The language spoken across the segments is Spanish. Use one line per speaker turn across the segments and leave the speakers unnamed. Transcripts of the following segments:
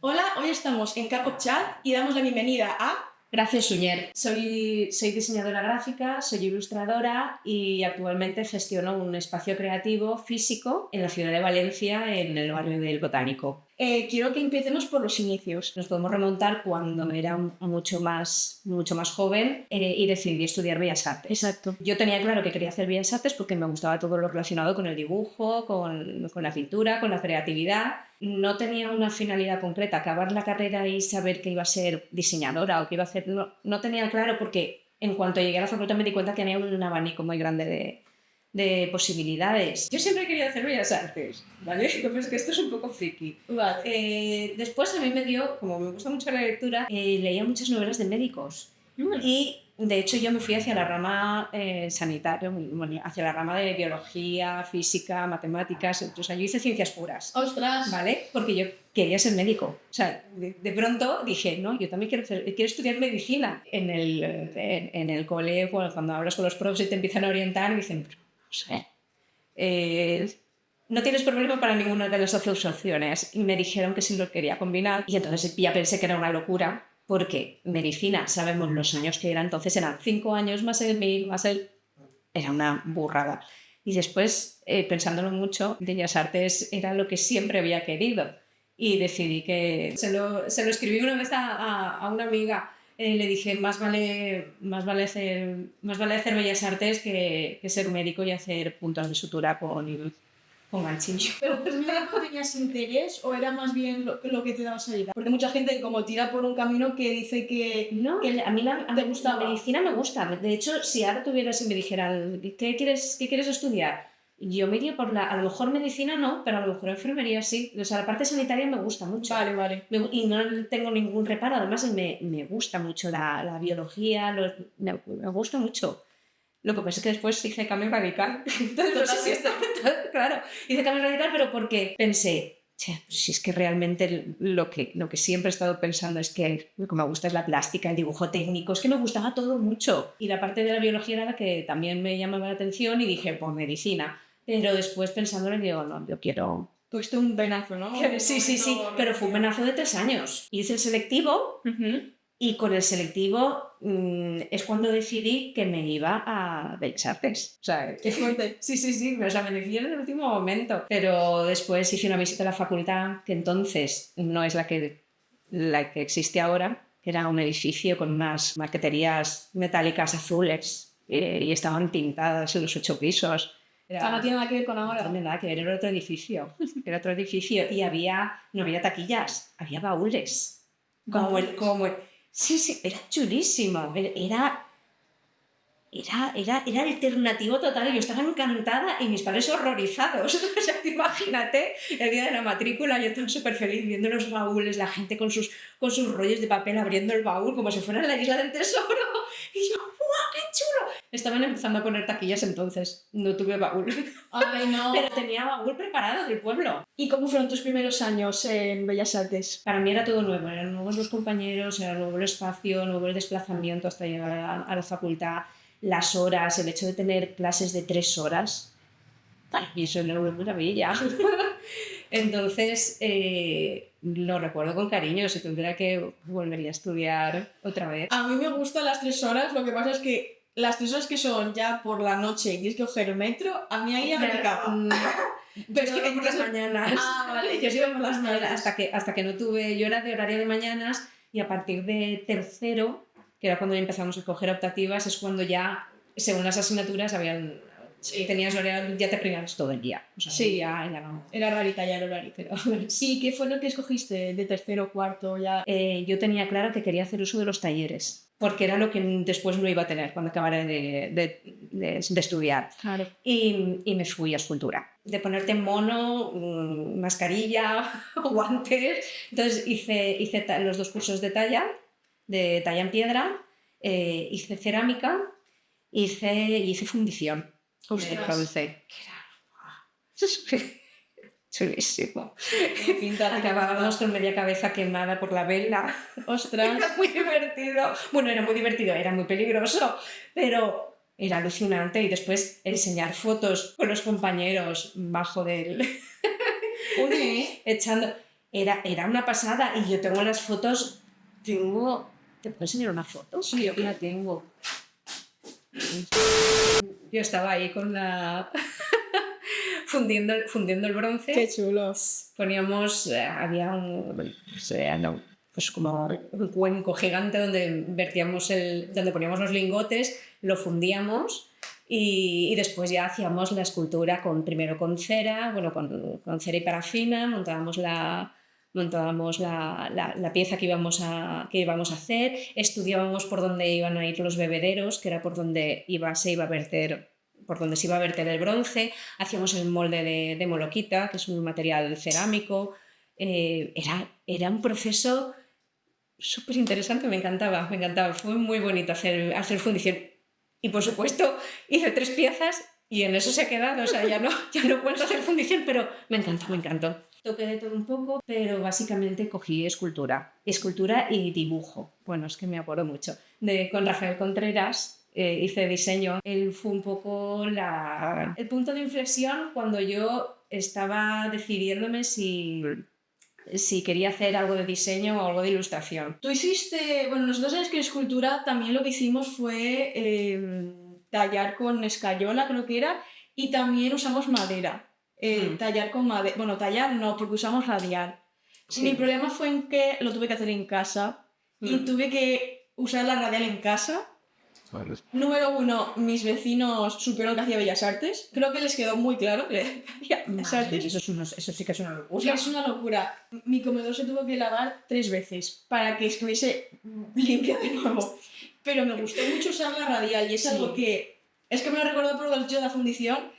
Hola, hoy estamos en Capot Chat y damos la bienvenida a...
Gracias, Suñer. Soy diseñadora gráfica, soy ilustradora y actualmente gestiono un espacio creativo físico en la ciudad de Valencia, en el barrio del Botánico.
Quiero que empecemos por los inicios.
Nos podemos remontar cuando era mucho más joven y decidí estudiar Bellas Artes.
Exacto.
Yo tenía claro que quería hacer Bellas Artes porque me gustaba todo lo relacionado con el dibujo, con la pintura, con la creatividad. No tenía una finalidad concreta, acabar la carrera y saber que iba a ser diseñadora o que iba a hacer... No tenía claro porque en cuanto llegué a la facultad me di cuenta que tenía un abanico muy grande de posibilidades. Yo siempre quería hacer Bellas Artes, ¿vale? Entonces que esto es un poco friki.
Vale.
Después a mí me dio, como me gusta mucho la lectura, leía muchas novelas de médicos. Y de hecho yo me fui hacia la rama sanitaria, hacia la rama de biología, física, matemáticas. O sea, yo hice ciencias puras.
¡Ostras!
¿Vale? Porque yo quería ser médico. O sea, de pronto dije, no, yo también quiero estudiar medicina. En el cole, cuando hablas con los profes y te empiezan a orientar, y dicen, no sé, no tienes problema para ninguna de las dos opciones. Y me dijeron que sí lo quería combinar. Y entonces ya pensé que era una locura, porque medicina, sabemos los años que era entonces, eran 5 años más el MIR, más el... Era una burrada. Y después, pensándolo mucho, Bellas Artes era lo que siempre había querido. Y decidí que... Se lo escribí una vez a una amiga. Le dije, más vale hacer Bellas Artes que ser médico y hacer puntos de sutura con ganchillo.
¿Pero tú no tenías interés o era más bien lo que te daba salida? Porque mucha gente como tira por un camino que dice que...
No,
que
a mí
te gustaba.
la medicina me gusta. De hecho, si ahora tuvieras y me dijeran, ¿qué quieres estudiar? Yo me iría por a lo mejor medicina no, pero a lo mejor enfermería sí. O sea, la parte sanitaria me gusta mucho.
Vale.
Y no tengo ningún reparo. Además, me gusta mucho la biología, me gusta mucho. Lo que pasa es que después hice cambio radical. Entonces, claro, hice cambio radical, pero porque pensé, si es que realmente lo que siempre he estado pensando es que lo que me gusta es la plástica, el dibujo técnico, es que me gustaba todo mucho. Y la parte de la biología era la que también me llamaba la atención y dije, pues medicina. Pero después pensándolo digo, no, yo quiero...
Tuviste un venazo, ¿no?
Sí, pero fue un venazo de 3 años. Hice el selectivo. Y con el selectivo es cuando decidí que me iba a Bellas Artes. O sea,
¡Qué fuerte!
Sí. O sea, me decidí en el último momento. Pero después hice una visita a la facultad, que entonces no es la que existe ahora, que era un edificio con unas marqueterías metálicas azules y estaban pintadas en los 8 pisos.
O sea, no tiene nada que ver con ahora.
No tiene nada que ver, era otro edificio. Y no había taquillas, había baúles. Sí, era chulísimo. Era alternativo total. Yo estaba encantada y mis padres horrorizados. O sea, imagínate, el día de la matrícula yo estaba súper feliz viendo los baúles, la gente con sus rollos de papel abriendo el baúl como si fuera la isla del tesoro. Y yo, ¡guau, qué chulo! Estaban empezando a poner taquillas entonces. No tuve baúl.
Ay, no.
Pero tenía baúl preparado del pueblo.
¿Y cómo fueron tus primeros años en Bellas Artes?
Para mí era todo nuevo. Eran nuevos los compañeros, era nuevo el espacio, nuevo el desplazamiento hasta llegar a la facultad. Las horas, el hecho de tener clases de 3 horas, y eso era una maravilla. Entonces, lo recuerdo con cariño, si tuviera que volvería a estudiar otra vez.
A mí me gustan las 3 horas, lo que pasa es que las 3 horas que son ya por la noche y tienes que coger el metro, a mí ahí ya me cago.
Pero es que por las mañanas.
Vale.
Yo sí iba por las mañanas hasta que no tuve... Yo era de horario de mañanas y a partir de tercero, que era cuando empezamos a coger optativas, es cuando ya, según las asignaturas, tenías horario, ya te aprendías todo el día. O sea,
sí,
ya no.
Era rarita ya el horario.
Pero...
Sí, ¿qué fue lo que escogiste de tercero, cuarto? Ya?
Yo tenía claro que quería hacer uso de los talleres, porque era lo que después no iba a tener cuando acabara de estudiar.
Claro.
Y me fui a escultura. De ponerte mono, mascarilla, guantes. Entonces hice los 2 cursos de talla en piedra, hice cerámica, hice fundición. Chulísimo. Acabábamos con media cabeza quemada por la vela.
¡Ostras!
Era muy divertido. Bueno, era muy divertido, era muy peligroso, pero era alucinante. Y después enseñar fotos con los compañeros bajo del... echando... era una pasada y yo tengo las fotos, ¿te puedo enseñar una foto?
Sí,
Yo la tengo. Yo estaba ahí con la... fundiendo el bronce.
Qué chulo.
Poníamos, había pues como un cuenco gigante donde donde poníamos los lingotes, lo fundíamos y después ya hacíamos la escultura primero con cera, bueno, con cera y parafina, montábamos la pieza que íbamos a hacer, estudiábamos por dónde iban a ir los bebederos, que era por donde se iba a verter el bronce, hacíamos el molde de moloquita, que es un material cerámico. Era un proceso súper interesante, me encantaba, fue muy bonito hacer fundición. Y por supuesto hice 3 piezas y en eso se ha quedado, o sea, ya no puedo hacer fundición, pero me encantó. Toqué de todo un poco, pero básicamente cogí escultura y dibujo. Bueno, es que me acuerdo mucho. Con Rafael Contreras hice diseño. Él fue un poco el punto de inflexión cuando yo estaba decidiéndome si quería hacer algo de diseño o algo de ilustración.
Tú hiciste, bueno, nosotros en escultura también lo que hicimos fue tallar con escayola, creo que era, y también usamos madera. Tallar con madera, bueno, tallar no, porque usamos radial. Sí. Mi problema fue en que lo tuve que hacer en casa y tuve que usar la radial en casa. Vale. Número 1, mis vecinos supieron que hacía Bellas Artes. Creo que les quedó muy claro que hacía Bellas Artes.
Eso sí que es una locura.
Es una locura. Mi comedor se tuvo que lavar 3 veces para que estuviese limpio de nuevo. Pero me gustó mucho usar la radial y es algo que... Es que me lo recuerdo por el hecho de la fundición.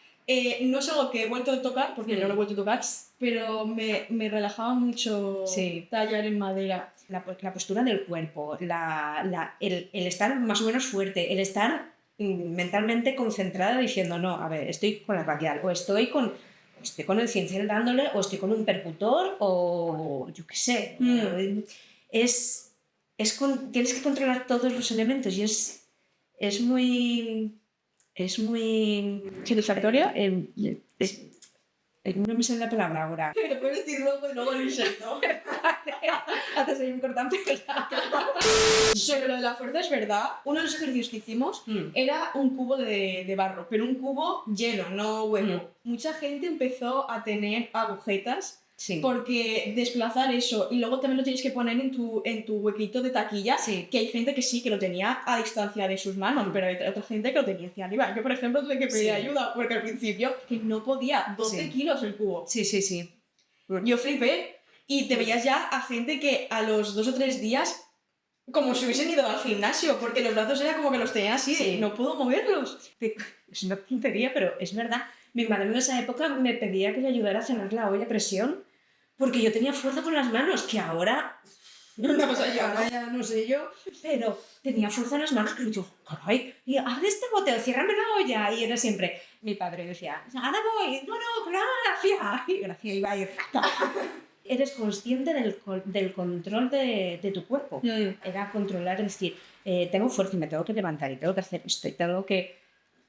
No es algo que he vuelto a tocar, porque no lo he vuelto a tocar, pero me relajaba mucho tallar en madera.
La postura del cuerpo, el estar más o menos fuerte, el estar mentalmente concentrada diciendo, no, a ver, estoy con la radial, o estoy con el cincel dándole, o estoy con un percutor, o yo qué sé. Tienes que controlar todos los elementos y es muy
¿satisfactoria?
No me sale la palabra ahora.
Pero puedes decir luego y luego lo inserto.
Haces ahí un cortante.
Sobre lo de la fuerza es verdad. Uno de los ejercicios que hicimos era un cubo de barro, pero un cubo lleno, no hueco. Mucha gente empezó a tener agujetas. Sí. Porque desplazar eso y luego también lo tienes que poner en tu huequito de taquilla, que hay gente que sí, que lo tenía a distancia de sus manos, pero hay otra gente que lo tenía hacia arriba. Yo, por ejemplo, tuve que pedir ayuda porque al principio que no podía, 12 kilos el cubo.
Sí.
Yo flipé y te veías ya a gente que a los 2 o 3 días como si hubiesen ido al gimnasio, porque los brazos era como que los tenían así, no puedo moverlos.
Es una tontería, pero es verdad. Mi madre en esa época me pedía que le ayudara a cenar la olla a presión porque yo tenía fuerza con las manos, que ahora ya no sé yo, pero tenía fuerza en las manos que yo, caray, y abre este boteo, ciérrame la olla, y era siempre, mi padre decía, ahora voy, no, gracias, y Gracia iba a ir. Eres consciente del control de tu cuerpo, era controlar, es decir, tengo fuerza y me tengo que levantar y tengo que hacer esto y tengo que,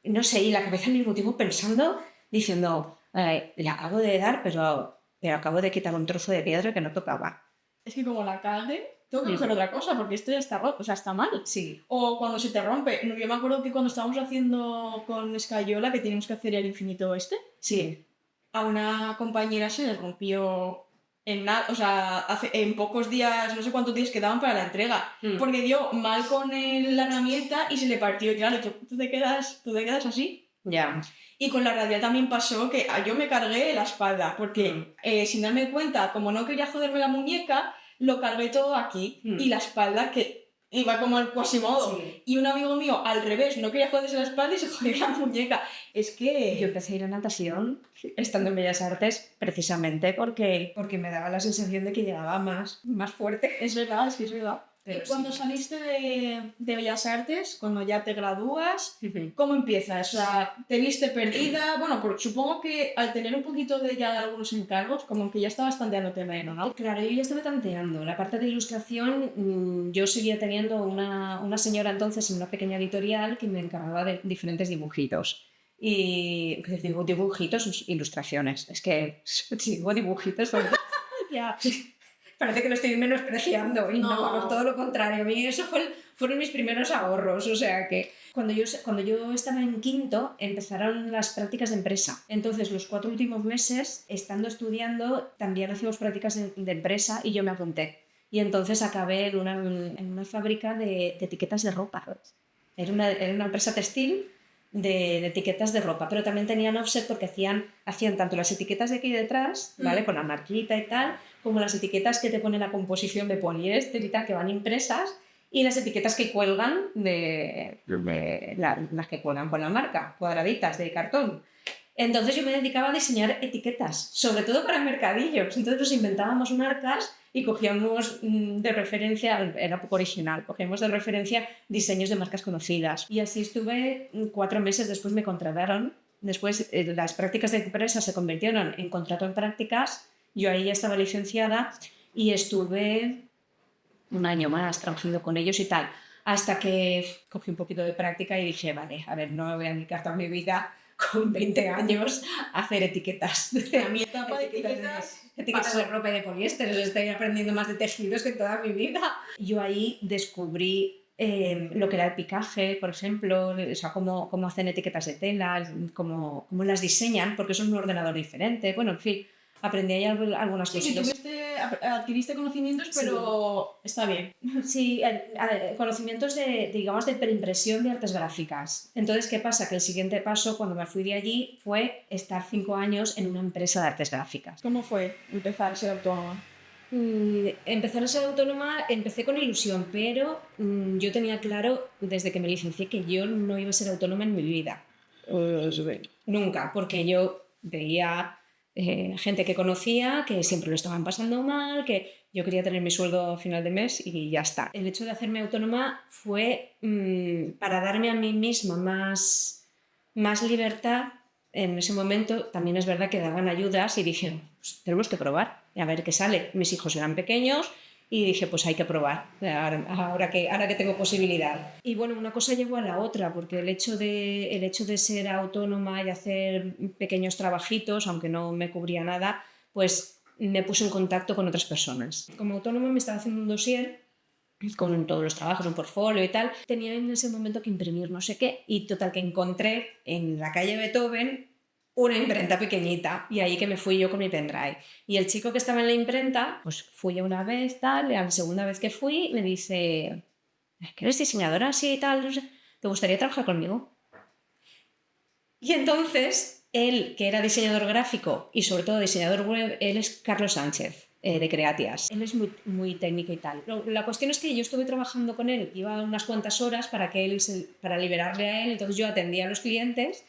no sé, y la cabeza al mismo tiempo pensando, diciendo, le acabo de dar, pero acabo de quitar un trozo de piedra que no tocaba.
Es que como la cague, tengo que hacer otra cosa porque esto ya está roto, o sea, está mal.
Sí.
O cuando se te rompe. Yo me acuerdo que cuando estábamos haciendo con escayola, que teníamos que hacer el infinito
sí.
A una compañera se le rompió en pocos días, no sé cuántos días quedaban para la entrega, porque dio mal con la herramienta y se le partió. Y claro, tú te quedas así.
Ya.
Y con la radial también pasó que yo me cargué la espalda, porque sin darme cuenta, como no quería joderme la muñeca, lo cargué todo aquí. Y la espalda, que iba como el Quasimodo. Sí. Y un amigo mío, al revés, no quería joderse la espalda y se jodió la muñeca. Es que...
Yo empecé a ir a natación estando en Bellas Artes precisamente porque me daba la sensación de que llegaba más fuerte.
Es verdad, es verdad. Pero cuando saliste de Bellas Artes, cuando ya te gradúas, ¿cómo empiezas? O sea, ¿te viste perdida? Bueno, porque supongo que al tener un poquito de ya algunos encargos, como que ya estabas tanteando terreno, ¿no?
Claro, yo ya estaba tanteando. La parte de ilustración, yo seguía teniendo una señora entonces en una pequeña editorial que me encargaba de diferentes dibujitos. Y digo dibujitos, ilustraciones. Es que si digo dibujitos...
Ya.
parece que lo estoy menospreciando y no, todo lo contrario. A mí eso fueron mis primeros ahorros, o sea que cuando yo estaba en quinto empezaron las prácticas de empresa. Entonces los 4 últimos meses, estando estudiando, también hacíamos prácticas de empresa y yo me apunté. Y entonces acabé en una fábrica de etiquetas de ropa. Era una empresa textil de etiquetas de ropa, pero también tenían offset porque hacían tanto las etiquetas de aquí detrás, ¿vale? Con la marquita y tal, como las etiquetas que te ponen la composición de poliéster y tal, que van impresas, y las etiquetas que cuelgan las que cuelgan con la marca, cuadraditas de cartón. Entonces yo me dedicaba a diseñar etiquetas, sobre todo para mercadillos. Entonces nos inventábamos marcas y cogíamos de referencia, era poco original, cogíamos de referencia diseños de marcas conocidas. Y así estuve 4 meses, después me contrataron. Después las prácticas de empresa se convirtieron en contrato en prácticas. Yo ahí ya estaba licenciada y estuve 1 año más trabajando con ellos y tal, hasta que cogí un poquito de práctica y dije, vale, a ver, no me voy a dedicar toda mi vida con 20 años a hacer etiquetas.
A mi etapa de etiquetas
de ropa y de poliéster, estoy aprendiendo más de tejidos que toda mi vida. Yo ahí descubrí lo que era el picaje, por ejemplo, o sea, cómo hacen etiquetas de tela, cómo las diseñan, porque eso es un ordenador diferente. Bueno, en fin, aprendí ahí algunas cosas.
Adquiriste conocimientos, pero está bien.
Sí, conocimientos digamos, de preimpresión de artes gráficas. Entonces, ¿qué pasa? Que el siguiente paso, cuando me fui de allí, fue estar 5 años en una empresa de artes gráficas.
¿Cómo fue empezar a ser autónoma?
Empezar a ser autónoma, empecé con ilusión, pero yo tenía claro desde que me licencié que yo no iba a ser autónoma en mi vida. Nunca, porque yo veía gente que conocía que siempre lo estaban pasando mal, que yo quería tener mi sueldo a final de mes y ya está. El hecho de hacerme autónoma fue para darme a mí misma más libertad. En ese momento también es verdad que daban ayudas y dije, pues tenemos que probar, a ver qué sale. Mis hijos eran pequeños y dije, pues hay que probar, ahora que tengo posibilidad. Y bueno, una cosa llevó a la otra, porque el hecho de ser autónoma y hacer pequeños trabajitos, aunque no me cubría nada, pues me puse en contacto con otras personas. Como autónoma me estaba haciendo un dossier con todos los trabajos, un portfolio y tal. Tenía en ese momento que imprimir no sé qué y total que encontré en la calle Beethoven una imprenta pequeñita y ahí que me fui yo con mi pendrive. Y el chico que estaba en la imprenta, pues fui una vez, tal, y a la segunda vez que fui me dice, ¿que eres diseñadora así y tal? ¿Te gustaría trabajar conmigo? Y entonces, él, que era diseñador gráfico y sobre todo diseñador web, él es Carlos Sánchez, de Creatias. Él es muy, muy técnico y tal. La cuestión es que yo estuve trabajando con él, iba unas cuantas horas para liberarle a él, entonces yo atendía a los clientes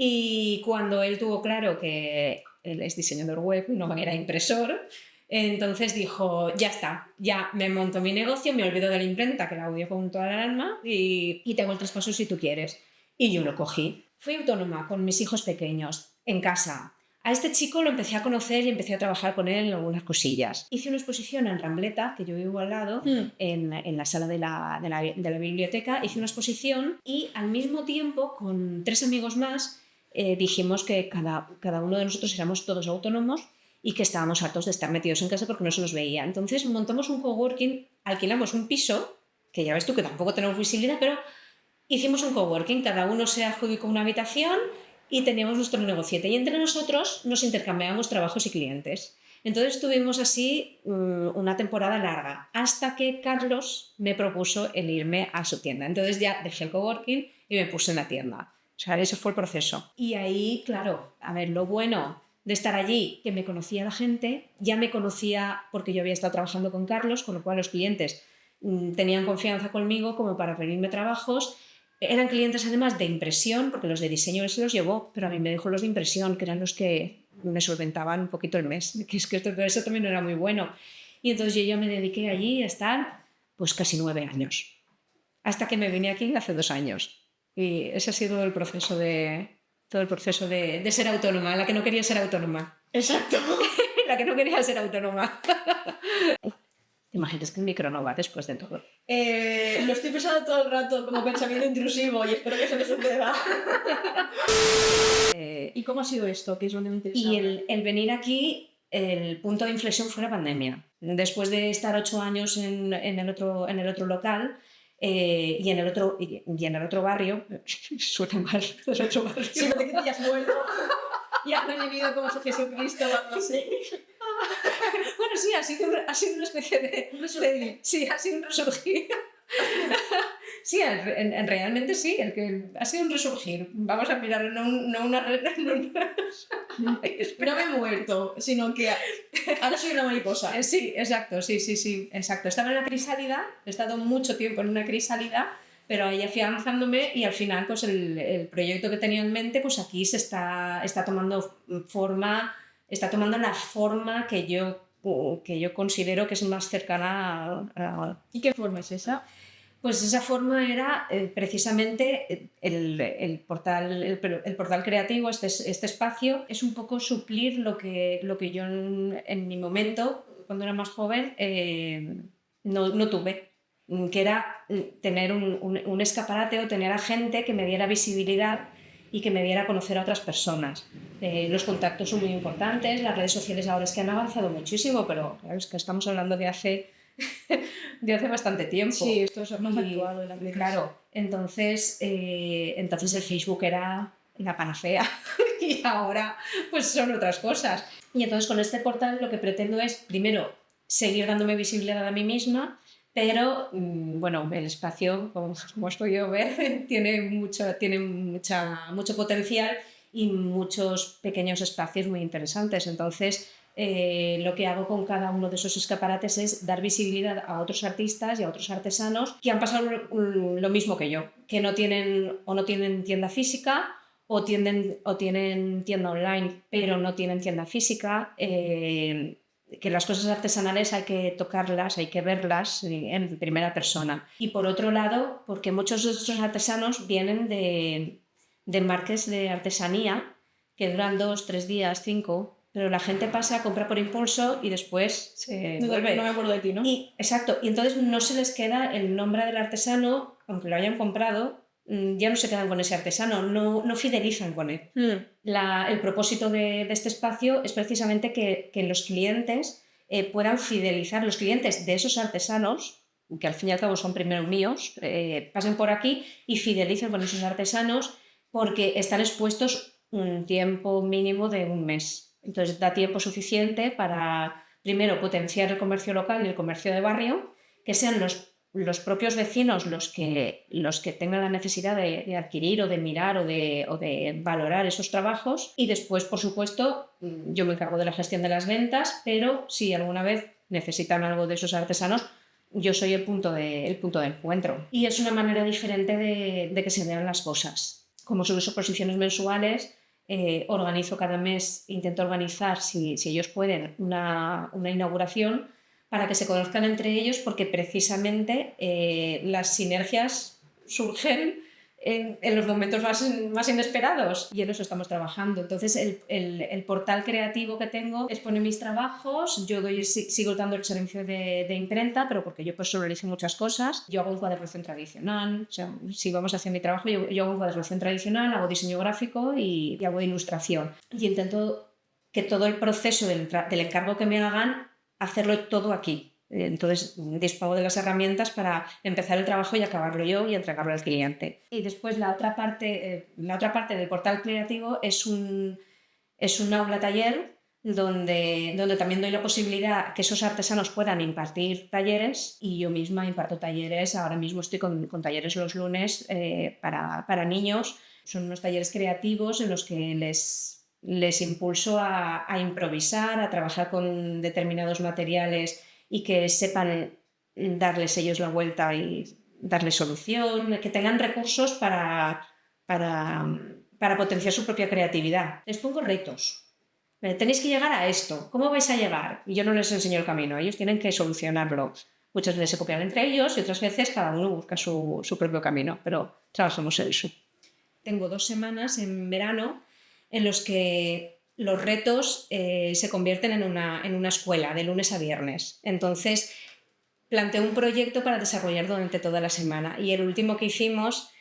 y cuando él tuvo claro que él es diseñador web, no era impresor, entonces dijo, ya está, ya me monto mi negocio, me olvido de la imprenta, que la odio con toda el alma, y te hago el traspaso si tú quieres. Y yo lo cogí. Fui autónoma con mis hijos pequeños, en casa. A este chico lo empecé a conocer y empecé a trabajar con él en algunas cosillas. Hice una exposición en Rambleta, que yo vivo al lado, en la sala de la biblioteca. Hice una exposición y al mismo tiempo, con 3 amigos más, dijimos que cada uno de nosotros éramos todos autónomos y que estábamos hartos de estar metidos en casa porque no se nos veía. Entonces montamos un coworking, alquilamos un piso, que ya ves tú que tampoco tenemos visibilidad, pero hicimos un coworking, cada uno se adjudicó una habitación y teníamos nuestro negociete. Y entre nosotros nos intercambiábamos trabajos y clientes. Entonces estuvimos así una temporada larga, hasta que Carlos me propuso el irme a su tienda. Entonces ya dejé el coworking y me puse en la tienda. O sea, ese fue el proceso. Y ahí, claro, a ver, lo bueno de estar allí, que me conocía la gente, ya me conocía porque yo había estado trabajando con Carlos, con lo cual los clientes tenían confianza conmigo como para pedirme trabajos. Eran clientes además de impresión, porque los de diseño él se los llevó, pero a mí me dejó los de impresión, que eran los que me solventaban un poquito el mes, que es que eso también era muy bueno. Y entonces yo ya me dediqué allí a estar pues casi 9 años, hasta que me vine aquí hace 2 años. Y ese ha sido todo el proceso de ser autónoma, la que no quería ser autónoma.
Exacto.
La que no quería ser autónoma. ¿Te imaginas que el micro no va después de todo?
Lo estoy pensando todo el rato como pensamiento intrusivo y espero que se me suceda. ¿Y cómo ha sido esto? Que es donde me interesa.
Y el venir aquí, el punto de inflexión fue la pandemia. Después de estar 8 años en el otro local y en el otro barrio, suena mal, el otro barrio.
Siempre que te hayas muerto y has revivido como si Jesucristo o algo así.
Bueno, sí, ha sido una especie de sí, ha sido un resurgir. Sí, realmente sí, ha sido un resurgir. Vamos a mirarlo, no una...
No me he muerto, sino que ahora soy una mariposa.
Sí, exacto, sí, exacto. Estaba en la crisálida, he estado mucho tiempo en una crisálida, pero ahí afianzándome y al final pues el proyecto que tenía en mente pues aquí está tomando forma, está tomando la forma que yo considero que es más cercana a...
¿Y qué forma es esa?
Pues esa forma era precisamente el portal creativo, este espacio, es un poco suplir lo que yo en mi momento, cuando era más joven, no tuve, que era tener un escaparate o tener a gente que me diera visibilidad y que me diera a conocer a otras personas. Los contactos son muy importantes, las redes sociales ahora es que han avanzado muchísimo, pero claro, es que estamos hablando de hace bastante tiempo.
Sí, esto es más actual.
Claro, entonces el Facebook era la panacea y ahora pues son otras cosas. Y entonces con este portal lo que pretendo es, primero, seguir dándome visibilidad a mí misma, pero bueno, el espacio, como has podido ver, tiene mucho potencial y muchos pequeños espacios muy interesantes. Entonces, lo que hago con cada uno de esos escaparates es dar visibilidad a otros artistas y a otros artesanos que han pasado lo mismo que yo, que no tienen tienda física o tienen tienda online, pero no tienen tienda física, que las cosas artesanales hay que tocarlas, hay que verlas en primera persona. Y por otro lado, porque muchos de estos artesanos vienen de marques de artesanía que duran 2, 3 días, 5, pero la gente pasa, compra por impulso y después se vuelve.
No me acuerdo de ti, ¿no?
Exacto, y entonces no se les queda el nombre del artesano, aunque lo hayan comprado, ya no se quedan con ese artesano, no fidelizan con él. El propósito de este espacio es precisamente que los clientes puedan fidelizar, los clientes de esos artesanos, que al fin y al cabo son primero míos, pasen por aquí y fidelicen con esos artesanos porque están expuestos un tiempo mínimo de un mes. Entonces da tiempo suficiente para, primero, potenciar el comercio local y el comercio de barrio, que sean los propios vecinos los que tengan la necesidad de adquirir o de mirar o de valorar esos trabajos. Y después, por supuesto, yo me encargo de la gestión de las ventas, pero si alguna vez necesitan algo de esos artesanos, yo soy el punto de encuentro. Y es una manera diferente de que se vean las cosas. Como son exposiciones mensuales, organizo cada mes, intento organizar, si ellos pueden, una inauguración para que se conozcan entre ellos, porque precisamente las sinergias surgen en los momentos más inesperados y en eso estamos trabajando. Entonces el portal creativo que tengo expone mis trabajos, yo sigo dando el servicio de imprenta, pero porque yo personalizo muchas cosas. Yo hago encuadernación tradicional, o sea, si vamos hacia mi trabajo, yo hago encuadernación tradicional, hago diseño gráfico y hago ilustración. Y intento que todo el proceso del encargo que me hagan, hacerlo todo aquí. Entonces dispongo de las herramientas para empezar el trabajo y acabarlo yo y entregarlo al cliente. Y después la otra parte del portal creativo es un aula taller donde también doy la posibilidad que esos artesanos puedan impartir talleres, y yo misma imparto talleres. Ahora mismo estoy con talleres los lunes para niños. Son unos talleres creativos en los que les impulso a improvisar, a trabajar con determinados materiales y que sepan darles ellos la vuelta y darles solución, que tengan recursos para potenciar su propia creatividad. Les pongo retos. Tenéis que llegar a esto. ¿Cómo vais a llegar? Y yo no les enseño el camino, ellos tienen que solucionarlo. Muchas veces se copian entre ellos y otras veces cada uno busca su propio camino, pero trabajamos en eso. Tengo 2 semanas en verano en los que los retos se convierten en una escuela de lunes a viernes. Entonces, planteé un proyecto para desarrollar durante toda la semana, y el último que hicimos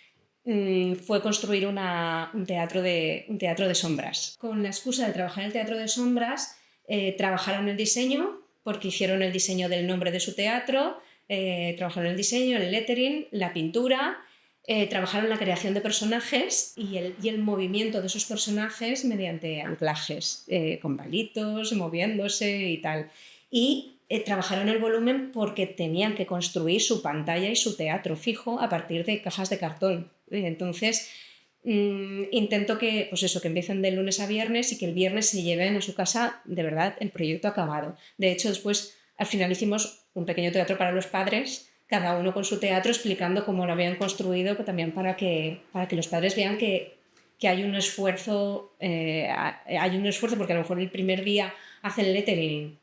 fue construir un teatro de sombras. Con la excusa de trabajar en el teatro de sombras, trabajaron el diseño, porque hicieron el diseño del nombre de su teatro, trabajaron el diseño, el lettering, la pintura, trabajaron la creación de personajes y el movimiento de esos personajes mediante anclajes, con palitos, moviéndose y tal. Y trabajaron el volumen porque tenían que construir su pantalla y su teatro fijo a partir de cajas de cartón. Entonces, intento que, pues eso, que empiecen de lunes a viernes y que el viernes se lleven a su casa de verdad el proyecto acabado. De hecho, después al final hicimos un pequeño teatro para los padres, cada uno con su teatro explicando cómo lo habían construido, pero también para que los padres vean que hay un esfuerzo, porque a lo mejor el primer día hacen lettering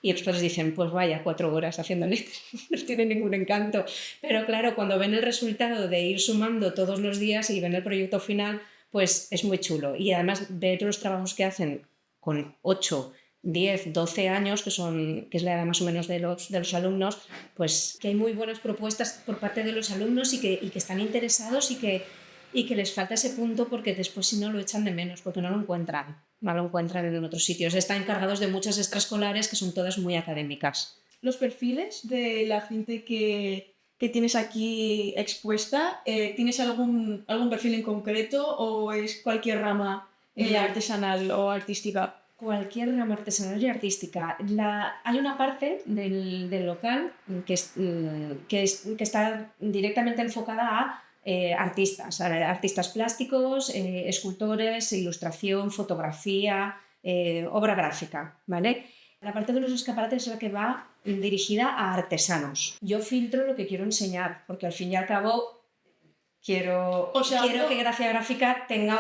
y los padres dicen, pues vaya, 4 horas haciendo lettering, no tiene ningún encanto. Pero claro, cuando ven el resultado de ir sumando todos los días y ven el proyecto final, pues es muy chulo. Y además ver los trabajos que hacen con 8, 10, 12 años, que es la edad más o menos de los alumnos, pues que hay muy buenas propuestas por parte de los alumnos y que están interesados y que les falta ese punto porque después si no lo echan de menos, porque no lo encuentran en otros sitios. Están encargados de muchas extraescolares que son todas muy académicas.
Los perfiles de la gente que tienes aquí expuesta, ¿tienes algún perfil en concreto o es cualquier rama artesanal o artística?
Cualquier rama artesanal y artística. Hay una parte del local que está directamente enfocada a artistas plásticos, escultores, ilustración, fotografía, obra gráfica, ¿vale? La parte de los escaparates es la que va dirigida a artesanos. Yo filtro lo que quiero enseñar, porque al fin y al cabo quiero que Gracia Gráfica tenga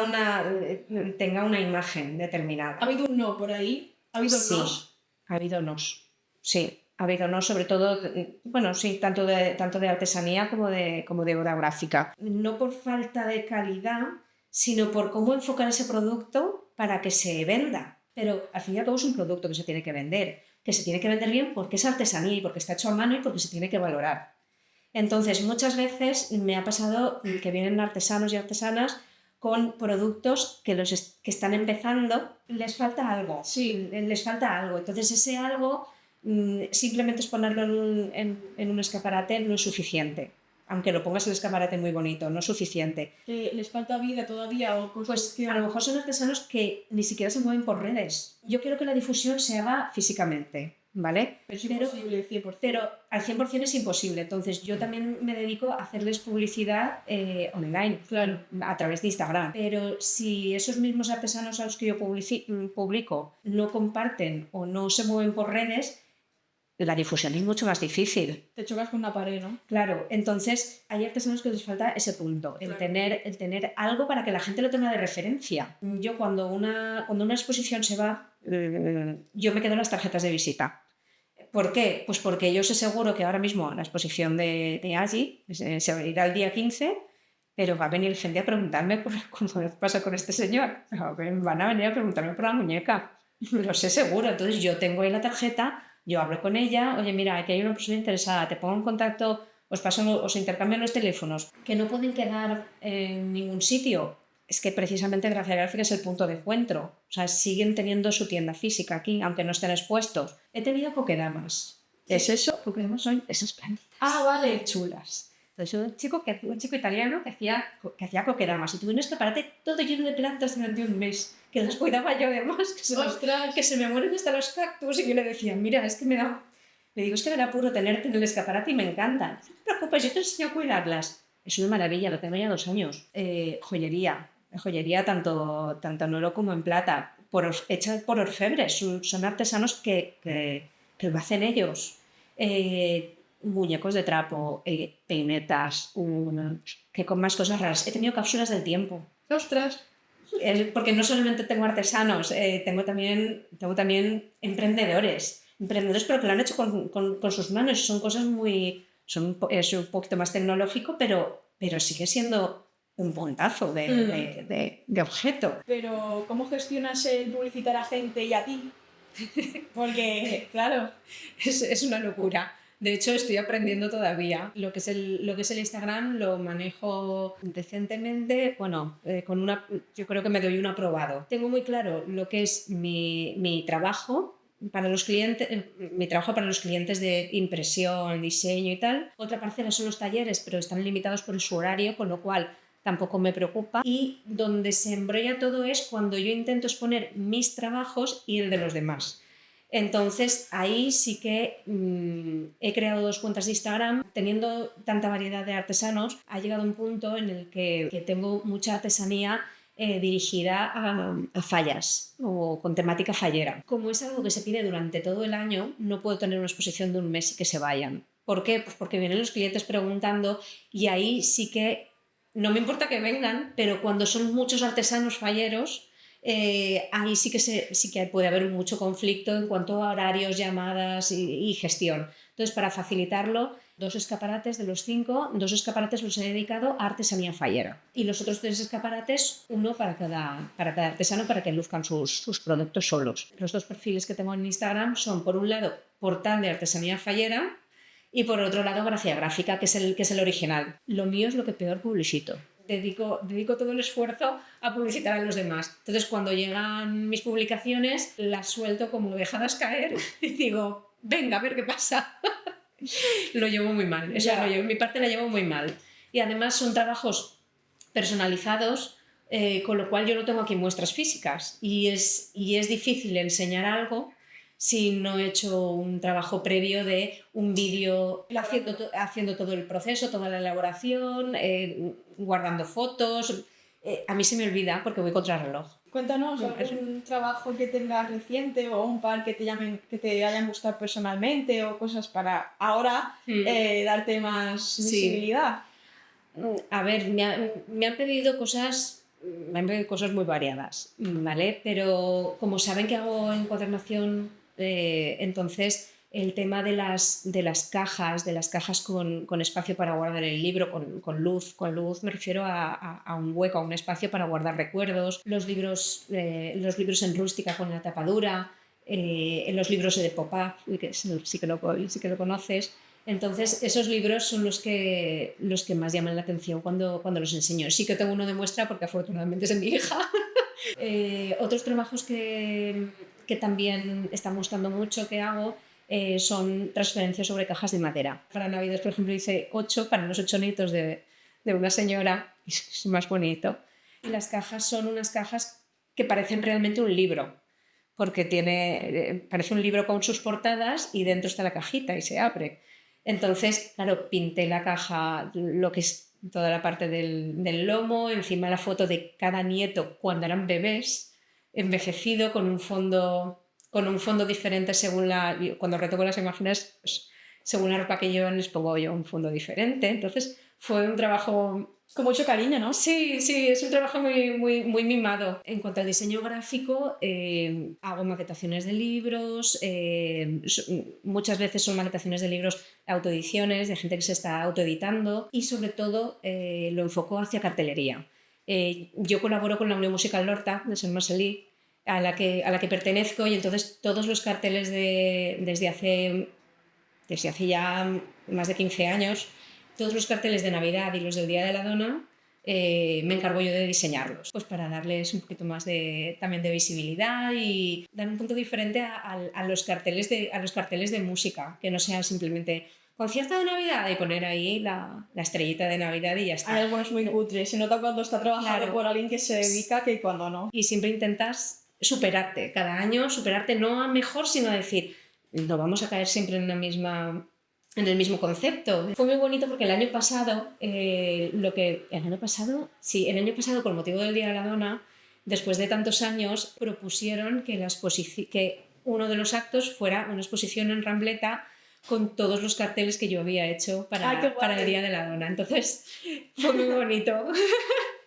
una imagen determinada.
¿Ha habido un no por ahí? ¿Ha habido nos?
Ha habido nos. Sí, ha habido nos, sobre todo, bueno, sí, tanto de artesanía como de obra gráfica. No por falta de calidad, sino por cómo enfocar ese producto para que se venda. Pero al fin y al cabo es un producto que se tiene que vender bien porque es artesanía y porque está hecho a mano y porque se tiene que valorar. Entonces, muchas veces me ha pasado que vienen artesanos y artesanas con productos que están empezando, les falta algo.
Sí.
Les falta algo. Entonces, ese algo, simplemente es ponerlo en un escaparate no es suficiente. Aunque lo pongas en el escaparate muy bonito, no es suficiente.
¿Les falta vida todavía o construcción?
Pues a lo mejor son artesanos que ni siquiera se mueven por redes. Yo quiero que la difusión se haga físicamente, ¿vale?
Pero es imposible, 100%.
Pero al 100% es imposible. Entonces yo también me dedico a hacerles publicidad online,
claro,
a través de Instagram. Pero si esos mismos artesanos a los que yo publico no comparten o no se mueven por redes, la difusión es mucho más difícil.
Te chocas con una pared, ¿no?
Claro, entonces hay artesanos que les falta ese punto, el tener algo para que la gente lo tenga de referencia. Yo cuando una exposición se va, yo me quedo las tarjetas de visita. ¿Por qué? Pues porque yo sé seguro que ahora mismo la exposición de Agi se va a ir al día 15, pero va a venir gente a preguntarme cómo pasa con este señor. Van a venir a preguntarme por la muñeca. Lo sé seguro. Entonces yo tengo ahí la tarjeta, yo hablo con ella, oye, mira, aquí hay una persona interesada, te pongo en contacto, os intercambian los teléfonos. Que no pueden quedar en ningún sitio. Es que precisamente Gracia Gráfica es el punto de encuentro. O sea, siguen teniendo su tienda física aquí, aunque no estén expuestos. He tenido coquedamas. ¿Es eso? Coquedamas son esas plantitas.
Ah, vale.
Chulas. Entonces, un chico italiano que hacía coquedamas y tuve un escaparate todo lleno de plantas durante un mes, que las cuidaba yo además, que se me mueren hasta los cactus. Y yo le decía, mira, es que me da apuro tenerte en el escaparate y me encantan. No te preocupes, yo te enseño a cuidarlas. Es una maravilla, lo tengo ya 2 años. Joyería tanto en oro como en plata, hecha por orfebres, son artesanos que lo hacen ellos. Muñecos de trapo, peinetas, que con más cosas raras. He tenido cápsulas del tiempo.
¡Ostras!
Porque no solamente tengo artesanos, tengo también emprendedores, pero que lo han hecho con sus manos. Son cosas es un poquito más tecnológico, pero sigue siendo un puntazo de objeto.
Pero, ¿cómo gestionas el publicitar a gente y a ti? Porque, claro,
es una locura. De hecho, estoy aprendiendo todavía. Lo que es el Instagram lo manejo decentemente. Bueno, yo creo que me doy un aprobado. Tengo muy claro lo que es mi trabajo, para los clientes, mi trabajo para los clientes de impresión, diseño y tal. Otra parcela son los talleres, pero están limitados por su horario, con lo cual tampoco me preocupa. Y donde se embrolla todo es cuando yo intento exponer mis trabajos y el de los demás. Entonces ahí sí que he creado 2 cuentas de Instagram. Teniendo tanta variedad de artesanos, ha llegado un punto en el que tengo mucha artesanía dirigida a fallas o con temática fallera. Como es algo que se pide durante todo el año, no puedo tener una exposición de un mes y que se vayan. ¿Por qué? Pues porque vienen los clientes preguntando y ahí sí que no me importa que vengan, pero cuando son muchos artesanos falleros, ahí sí que puede haber mucho conflicto en cuanto a horarios, llamadas y gestión. Entonces, para facilitarlo, 2 escaparates de los 5, 2 escaparates los he dedicado a artesanía fallera. Y los otros 3 escaparates, uno para cada artesano, para que luzcan sus productos solos. Los 2 perfiles que tengo en Instagram son, por un lado, portal de artesanía fallera y por otro lado, Gracia Gráfica, que es el original. Lo mío es lo que peor publicito. Dedico todo el esfuerzo a publicitar a los demás. Entonces, cuando llegan mis publicaciones, las suelto como dejadas caer y digo, venga, a ver qué pasa. Lo llevo muy mal. Mi parte la llevo muy mal. Y además son trabajos personalizados, con lo cual yo no tengo aquí muestras físicas. Y es difícil enseñar algo si no he hecho un trabajo previo de un vídeo haciendo todo el proceso, toda la elaboración, guardando fotos. A mí se me olvida porque voy contra el reloj.
Cuéntanos algún trabajo que tengas reciente o un par que te hayan gustado personalmente o cosas para ahora darte más visibilidad.
A ver, me han pedido cosas muy variadas, ¿vale? Pero como saben que hago encuadernación, entonces el tema de las cajas con espacio para guardar el libro, con luz me refiero a un hueco, a un espacio para guardar recuerdos, los libros en rústica con la tapadura, los libros de pop-up, que sí que lo conoces. Entonces, esos libros son los que más llaman la atención cuando los enseño. Sí que tengo uno de muestra porque afortunadamente es de mi hija. Otros trabajos que también están gustando mucho que hago son transferencias sobre cajas de madera. Para Navidad, por ejemplo, hice 8 para los 8 nietos de una señora, es más bonito. Y las cajas son unas cajas que parecen realmente un libro, porque parece un libro con sus portadas y dentro está la cajita y se abre. Entonces, claro, pinté la caja, lo que es toda la parte del lomo, encima la foto de cada nieto cuando eran bebés, envejecido con un fondo diferente cuando retoco las imágenes, pues, según la ropa que llevan les pongo yo un fondo diferente. Entonces fue un trabajo
con mucho cariño, ¿no?
Sí, es un trabajo muy mimado. En cuanto al diseño gráfico, hago maquetaciones de libros, muchas veces son maquetaciones de libros, autoediciones, de gente que se está autoeditando y sobre todo lo enfoco hacia cartelería. Yo colaboro con la Unión Musical Lorta de Sant Marcel·lí, a la que pertenezco, y entonces todos los carteles desde hace ya más de 15 años, todos los carteles de Navidad y los del Día de la Dona, me encargo yo de diseñarlos, pues para darles un poquito más también de visibilidad y dar un punto diferente a los carteles de música, que no sean simplemente concierto de Navidad y poner ahí la estrellita de Navidad y ya está.
Hay algunos muy cutres, se nota cuando está trabajando por alguien que se dedica que cuando no.
Y siempre intentas superarte, cada año superarte, no a mejor, sino a decir, no vamos a caer siempre en el mismo concepto. Fue muy bonito porque el año pasado, con motivo del Día de la Dona, después de tantos años, propusieron que uno de los actos fuera una exposición en Rambleta con todos los carteles que yo había hecho para el Día de la Dona. Entonces, fue muy bonito.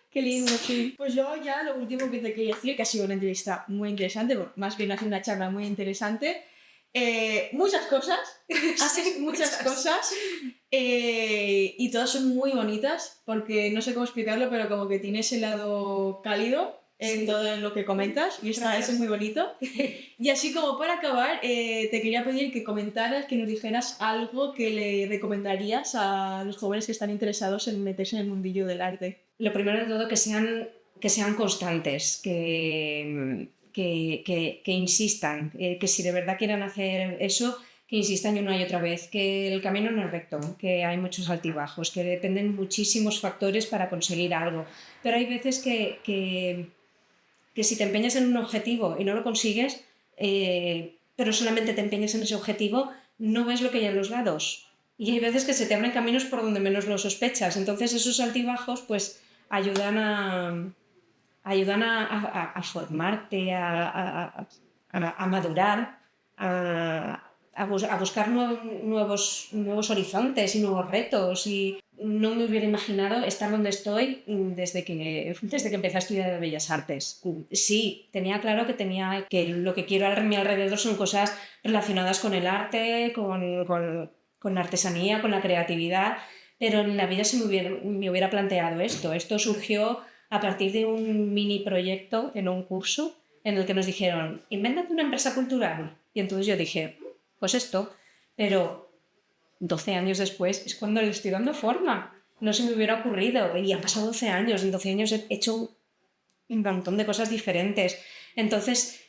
Qué lindo, sí. Pues yo ya lo último que te quería decir, que ha sido una entrevista muy interesante, más bien ha sido una charla muy interesante. Muchas cosas, haces muchas cosas y todas son muy bonitas porque no sé cómo explicarlo, pero como que tienes el lado cálido en todo lo que comentas y eso es muy bonito. Y así como para acabar, te quería pedir que comentaras, que nos dijeras algo que le recomendarías a los jóvenes que están interesados en meterse en el mundillo del arte.
Lo primero de todo, que sean constantes, que que insistan, que si de verdad quieren hacer eso, que insistan una y otra vez, que el camino no es recto, que hay muchos altibajos, que dependen muchísimos factores para conseguir algo. Pero hay veces que si te empeñas en un objetivo y no lo consigues, pero solamente te empeñas en ese objetivo, no ves lo que hay en los lados. Y hay veces que se te abren caminos por donde menos lo sospechas. Entonces esos altibajos pues ayudan a formarte, a madurar, a buscar nuevos horizontes y nuevos retos. Y no me hubiera imaginado estar donde estoy desde que empecé a estudiar Bellas Artes. Sí, tenía claro que lo que quiero a mi alrededor son cosas relacionadas con el arte, con la artesanía, con la creatividad, pero en la vida me hubiera planteado esto. Esto surgió a partir de un mini proyecto en un curso en el que nos dijeron, invéntate una empresa cultural. Y entonces yo dije, pues esto, pero 12 años después es cuando le estoy dando forma. No se me hubiera ocurrido y han pasado 12 años. En 12 años he hecho un montón de cosas diferentes. Entonces,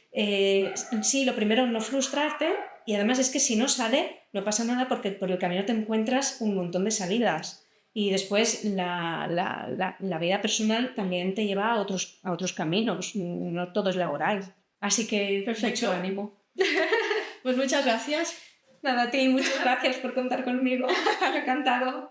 sí, lo primero, no frustrarte, y además es que si no sale, no pasa nada porque por el camino te encuentras un montón de salidas. Y después la vida personal también te lleva a otros caminos, no todo es laboral. Así que,
Perfecto.
mucho ánimo.
Pues muchas gracias.
Nada, a ti, muchas gracias por contar conmigo. Me ha encantado.